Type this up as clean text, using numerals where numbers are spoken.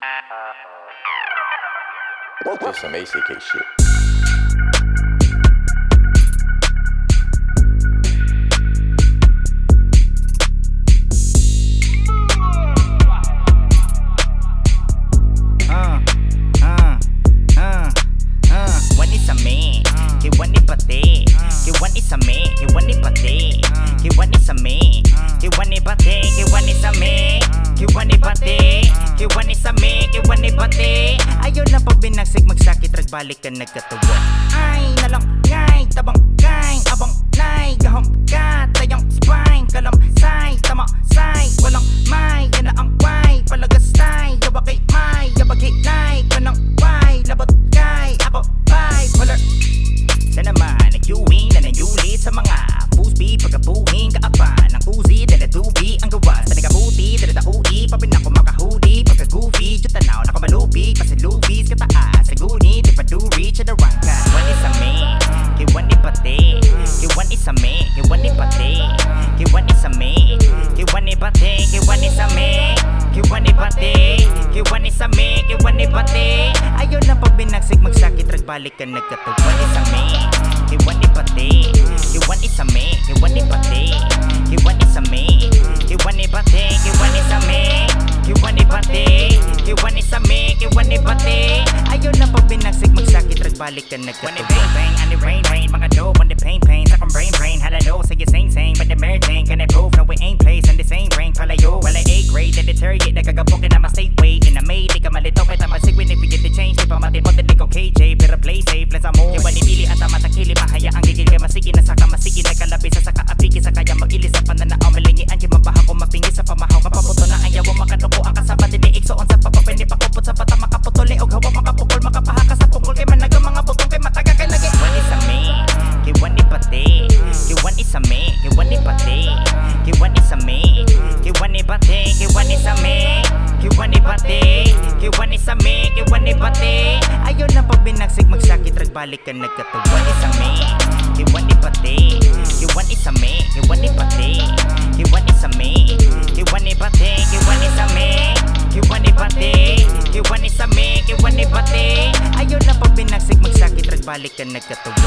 Just some ACK shit. One is a me, he one is pate. He one is a me, he one is pate. He one is a me, he one is pate. He one is a me, he one is pate. He one is a me, he one is pate. Ayaw na pag binagsig magsakit ragbalik ka nagkatuwa. Ay nalang ngay, tabang kay, abang nay, gahom ka, tayang spine, kalam say, tama say, walang may, yan na ang why, palagastay, yabakay may, yabagay nay, kanang why, labot kay, ako bipolar. Sana naman nag-uwing na nag-uli sa mga fusby, pagkapuhing kaapan ng uzi, dala tubi ang gawas sa nagabuti, dala taui, papin ako makahudi, pagka-goofy, jutanaw na kamalupi, pasilubis, kataas, saguni, di pa do reach at the rank. One is a me, he one is pate, he one is a me, he one is pate, he one is a me, he one is pate, he one is a me, he one is pate, he one is a me, he one is pate. Ayaw na pag binagsig magsakit ragbalik ka nagkatuwa. One is a me, he one is pate, he one is a me, he one is pate, he one is a me, he one is pate, he one is a me, he one is pate, he one is a me, he one is pate. Ayaw na pag binagsig magsakit ragbalik ka nagkatuwa. When it bang bang and it rain rain, mga dope when the pain pain, sakang brain brain, halalo sige sing sing, but the mere thing can I prove no we ain't place in the same rank, palayo wala A grade, that deteriorate nagagapokin na mistake way, in a made di ka malito kaya tamasig when if you get the change, di pa matin mo din ko KJ, pero play safe, let's mo. Kaya wanipili at matakili, mahaya ang gigil kaya masigi na saka masigi na kalabis sa saka apiki sa kaya mag-ilis sa pananaaw malingian, kaya mabaha ko mapingi sa pamahaw, kapaputo na ang yawa makanuko ang kasaba din iiksoon sa papapini pakupot sa pata makaputuli o gawa makapukol makapahaka sa pukol kay managa mga butong kay mataga kay lagi. One is a me, he one is pate, he one is a me, he one is pate, he one is a me, he one is pate, he one is a me, he one is pate, he one is a me, he one is pate. Ayaw na pag binagsig magsakit ragbalik ka nagkatuwa. One is a me, he one is pate, he one is a me, he one is pate, he one is a me, he one is pate, he one is a me, he one is pate, he one is a me, he one is pate. Ayaw na pag binagsig magsakit ragbalik ka nagkatuwa.